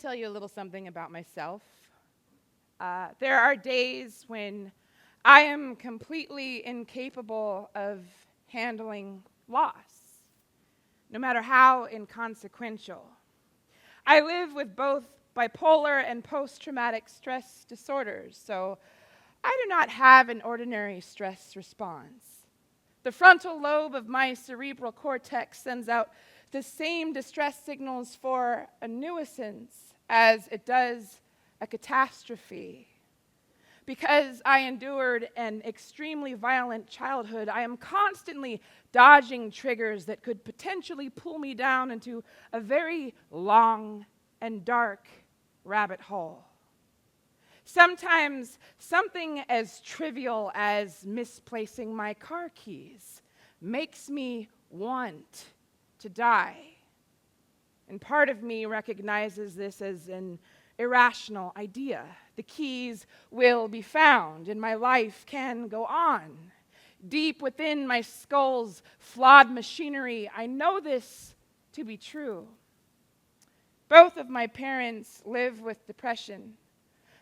tell you a little something about myself. There are days when I am completely incapable of handling loss, no matter how inconsequential. I live with both bipolar and post-traumatic stress disorders, so I do not have an ordinary stress response. The frontal lobe of my cerebral cortex sends out the same distress signals for a nuisance as it does a catastrophe. Because I endured an extremely violent childhood, I am constantly dodging triggers that could potentially pull me down into a very long and dark rabbit hole. Sometimes something as trivial as misplacing my car keys makes me want to die. And part of me recognizes this as an irrational idea. The keys will be found and my life can go on. Deep within my skull's flawed machinery, I know this to be true. Both of my parents live with depression.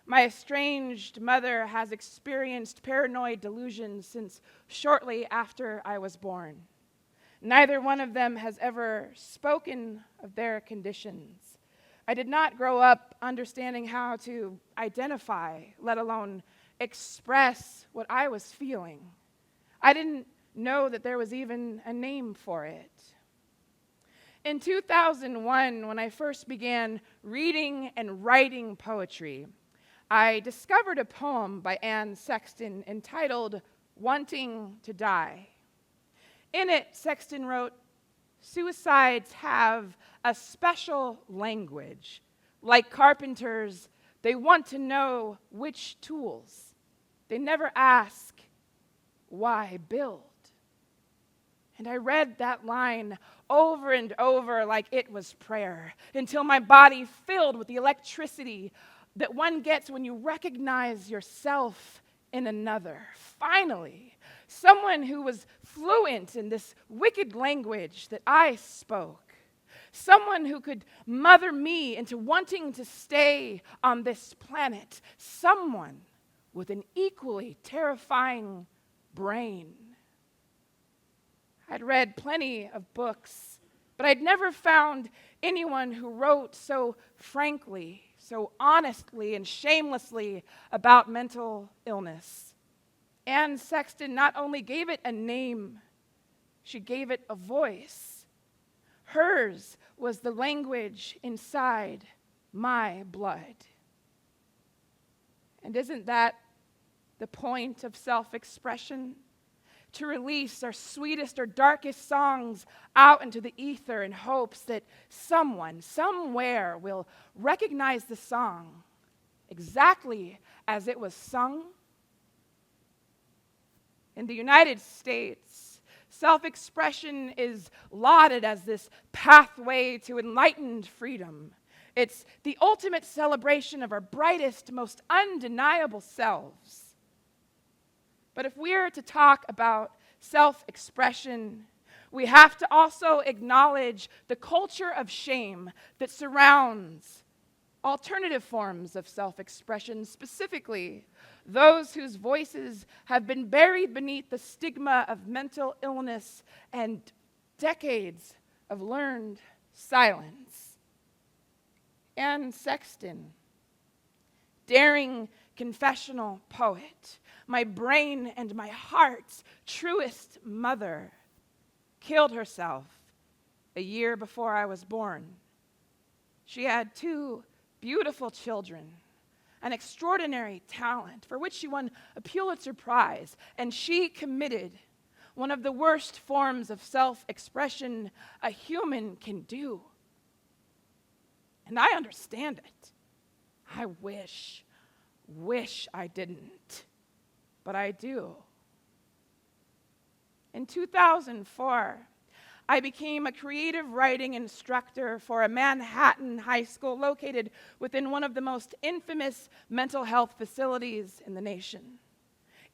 My estranged mother has experienced paranoid delusions since shortly after I was born. Neither one of them has ever spoken of their conditions. I did not grow up understanding how to identify, let alone express what I was feeling. I didn't know that there was even a name for it. In 2001, when I first began reading and writing poetry, I discovered a poem by Anne Sexton entitled "Wanting to Die." In it, Sexton wrote, "Suicides have a special language. Like carpenters, they want to know which tools. They never ask, why build?" And I read that line over and over like it was prayer, until my body filled with the electricity that one gets when you recognize yourself in another. Finally, someone who was fluent in this wicked language that I spoke. Someone who could mother me into wanting to stay on this planet. Someone with an equally terrifying brain. I'd read plenty of books, but I'd never found anyone who wrote so frankly, so honestly and shamelessly about mental illness. Anne Sexton not only gave it a name, she gave it a voice. Hers was the language inside my blood. And isn't that the point of self-expression? To release our sweetest or darkest songs out into the ether in hopes that someone, somewhere, will recognize the song exactly as it was sung. In the United States, self-expression is lauded as this pathway to enlightened freedom. It's the ultimate celebration of our brightest, most undeniable selves. But if we're to talk about self-expression, we have to also acknowledge the culture of shame that surrounds alternative forms of self-expression, specifically those whose voices have been buried beneath the stigma of mental illness and decades of learned silence. Anne Sexton, daring confessional poet, my brain and my heart's truest mother, killed herself a year before I was born. She had 2 beautiful children, an extraordinary talent for which she won a Pulitzer Prize, and she committed one of the worst forms of self-expression a human can do. And I understand it. I wish I didn't, but I do. In 2004, I became a creative writing instructor for a Manhattan high school located within one of the most infamous mental health facilities in the nation.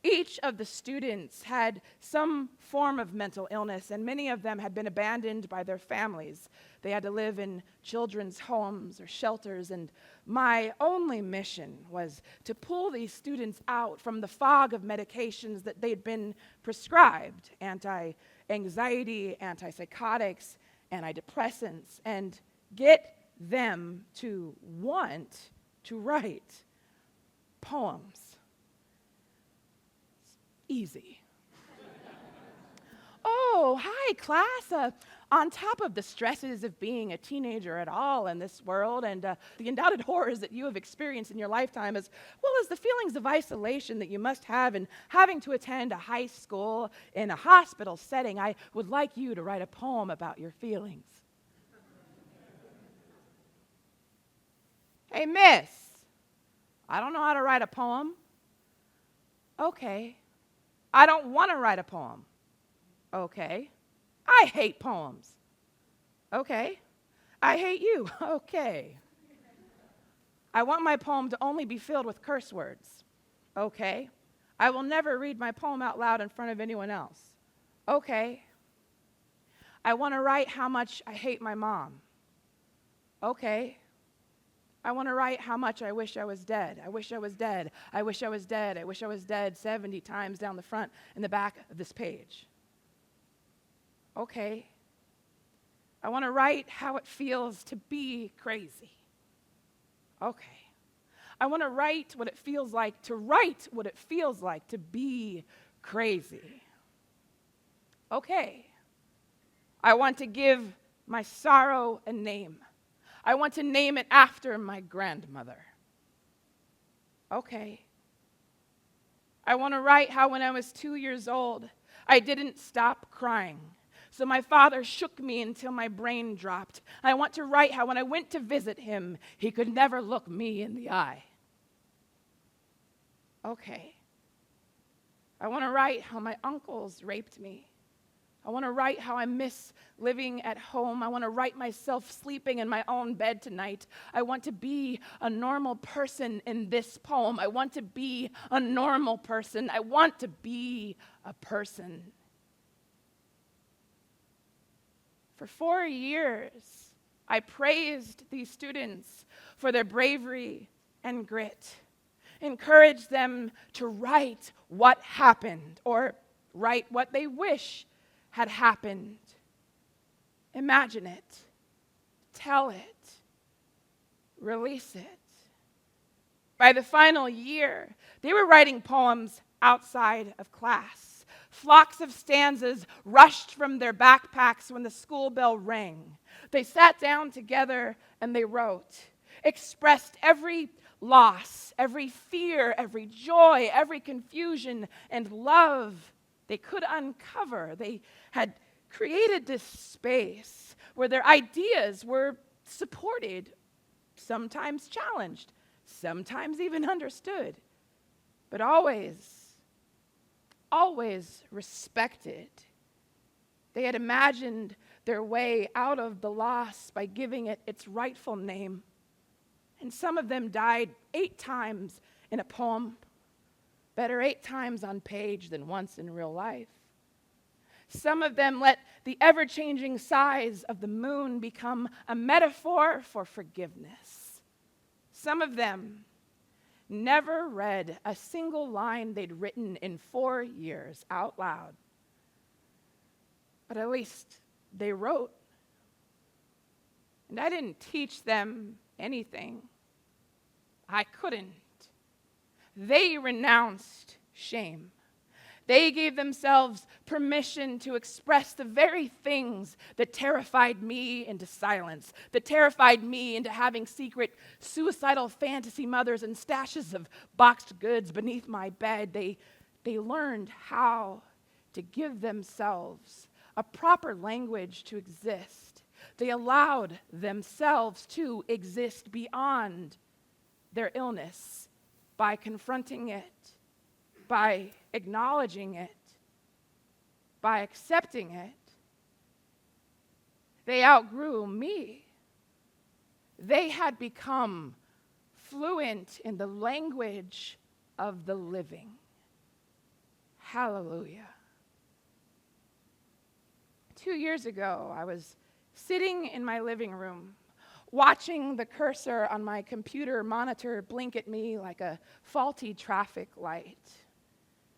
Each of the students had some form of mental illness, and many of them had been abandoned by their families. They had to live in children's homes or shelters, and my only mission was to pull these students out from the fog of medications that they'd been prescribed, anti-anxiety, antipsychotics, antidepressants, and get them to want to write poems. It's easy. Oh, hi, class. On top of the stresses of being a teenager at all in this world and the undoubted horrors that you have experienced in your lifetime, as well as the feelings of isolation that you must have in having to attend a high school in a hospital setting, I would like you to write a poem about your feelings. Hey, miss, I don't know how to write a poem. Okay. I don't want to write a poem. Okay. I hate poems. Okay. I hate you. Okay. I want my poem to only be filled with curse words. Okay. I will never read my poem out loud in front of anyone else. Okay. I want to write how much I hate my mom. Okay. I want to write how much I wish I was dead. I wish I was dead. I wish I was dead. I wish I was dead 70 times down the front and the back of this page. Okay. I want to write how it feels to be crazy. Okay. I want to write what it feels like to write what it feels like to be crazy. Okay. I want to give my sorrow a name. I want to name it after my grandmother. Okay. I want to write how when I was 2 years old, I didn't stop crying. So my father shook me until my brain dropped. I want to write how when I went to visit him, he could never look me in the eye. Okay. I want to write how my uncles raped me. I want to write how I miss living at home. I want to write myself sleeping in my own bed tonight. I want to be a normal person in this poem. I want to be a normal person. I want to be a person. For 4 years, I praised these students for their bravery and grit, encouraged them to write what happened or write what they wish had happened. Imagine it, tell it, release it. By the final year, they were writing poems outside of class. Flocks of stanzas rushed from their backpacks when the school bell rang. They sat down together and they wrote, expressed every loss, every fear, every joy, every confusion and love they could uncover. They had created this space where their ideas were supported, sometimes challenged, sometimes even understood, but always respected. They had imagined their way out of the loss by giving it its rightful name. And some of them died 8 times in a poem. Better 8 times on page than once in real life. Some of them let the ever-changing size of the moon become a metaphor for forgiveness. Some of them never read a single line they'd written in 4 years out loud. But at least they wrote. And I didn't teach them anything. I couldn't. They renounced shame. They gave themselves permission to express the very things that terrified me into silence, that terrified me into having secret suicidal fantasy mothers and stashes of boxed goods beneath my bed. They learned how to give themselves a proper language to exist. They allowed themselves to exist beyond their illness by confronting it, by acknowledging it, by accepting it. They outgrew me. They had become fluent in the language of the living. Hallelujah. 2 years ago, I was sitting in my living room, watching the cursor on my computer monitor blink at me like a faulty traffic light.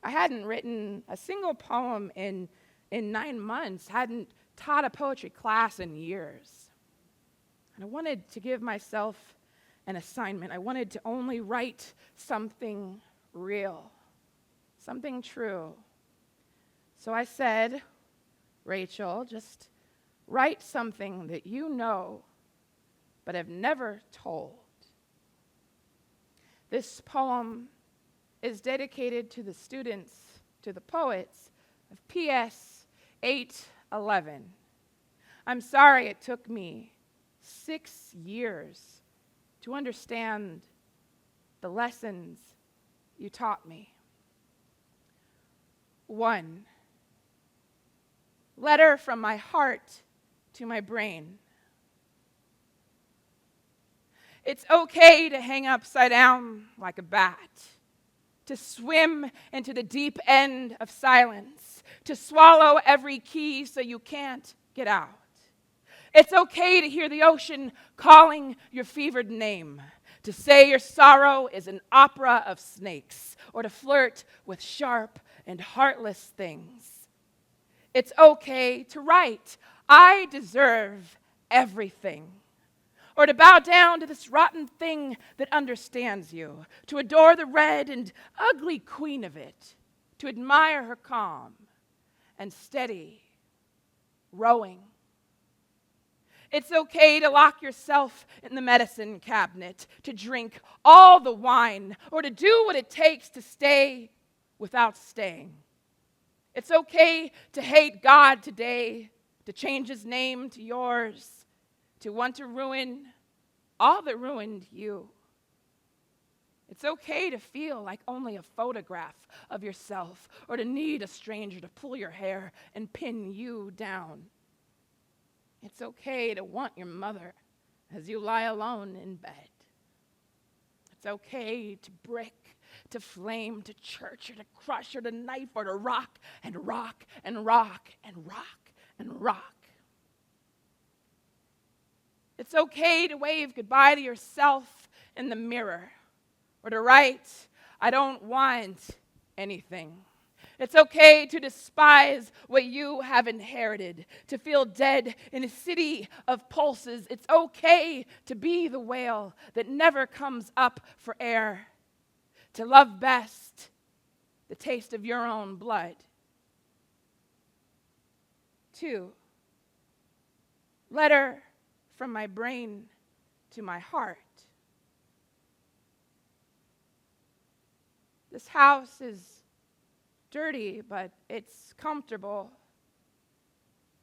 I hadn't written a single poem in 9 months, hadn't taught a poetry class in years. And I wanted to give myself an assignment. I wanted to only write something real, something true. So I said, Rachel, just write something that you know but have never told. This poem is dedicated to the students, to the poets of PS 811. I'm sorry it took me 6 years to understand the lessons you taught me. 1. Letter from my heart to my brain. It's okay to hang upside down like a bat, to swim into the deep end of silence, to swallow every key so you can't get out. It's okay to hear the ocean calling your fevered name, to say your sorrow is an opera of snakes, or to flirt with sharp and heartless things. It's okay to write, I deserve everything. Or to bow down to this rotten thing that understands you, to adore the red and ugly queen of it, to admire her calm and steady rowing. It's okay to lock yourself in the medicine cabinet, to drink all the wine, or to do what it takes to stay without staying. It's okay to hate God today, to change his name to yours, to want to ruin all that ruined you. It's okay to feel like only a photograph of yourself, or to need a stranger to pull your hair and pin you down. It's okay to want your mother as you lie alone in bed. It's okay to brick, to flame, to church, or to crush, or to knife, or to rock, and rock, and rock, and rock, and rock. It's okay to wave goodbye to yourself in the mirror, or to write, I don't want anything. It's okay to despise what you have inherited, to feel dead in a city of pulses. It's okay to be the whale that never comes up for air, to love best the taste of your own blood. 2. Letter from my brain to my heart. This house is dirty, but it's comfortable.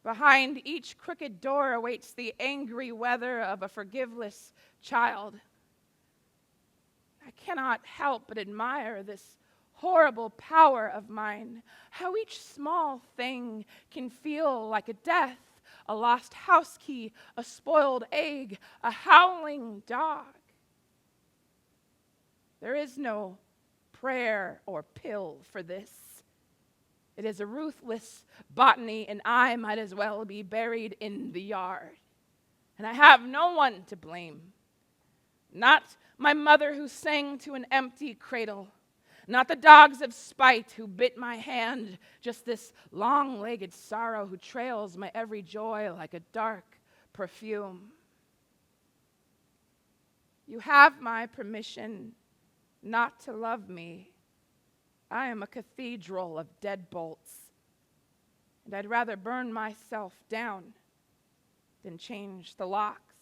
Behind each crooked door awaits the angry weather of a forgiveless child. I cannot help but admire this horrible power of mine, how each small thing can feel like a death, a lost house key, a spoiled egg, a howling dog. There is no prayer or pill for this. It is a ruthless botany, and I might as well be buried in the yard. And I have no one to blame. Not my mother who sang to an empty cradle. Not the dogs of spite who bit my hand. Just this long-legged sorrow who trails my every joy like a dark perfume. You have my permission not to love me. I am a cathedral of deadbolts, and I'd rather burn myself down than change the locks.